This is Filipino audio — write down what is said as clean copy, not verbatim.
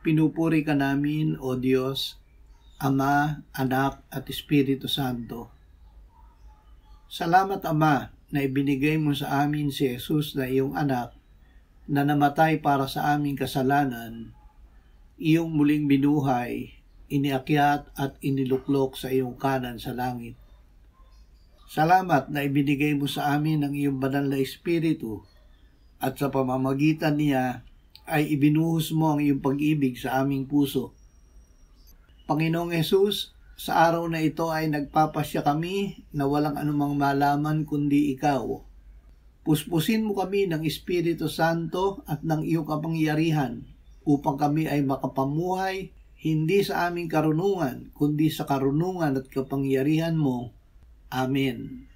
Pinupuri ka namin, O Diyos, Ama, Anak at Espiritu Santo. Salamat, Ama, na ibinigay mo sa amin si Jesus na iyong anak na namatay para sa aming kasalanan, iyong muling binuhay, iniakyat at iniluklok sa iyong kanan sa langit. Salamat na ibinigay mo sa amin ang iyong banal na Espiritu at sa pamamagitan niya ay ibinuhos mo ang iyong pag-ibig sa aming puso. Panginoong Hesus, sa araw na ito ay nagpapasya kami na walang anumang malaman kundi ikaw. Puspusin mo kami ng Espiritu Santo at ng iyong kapangyarihan upang kami ay makapamuhay hindi sa aming karunungan kundi sa karunungan at kapangyarihan mo. Amen.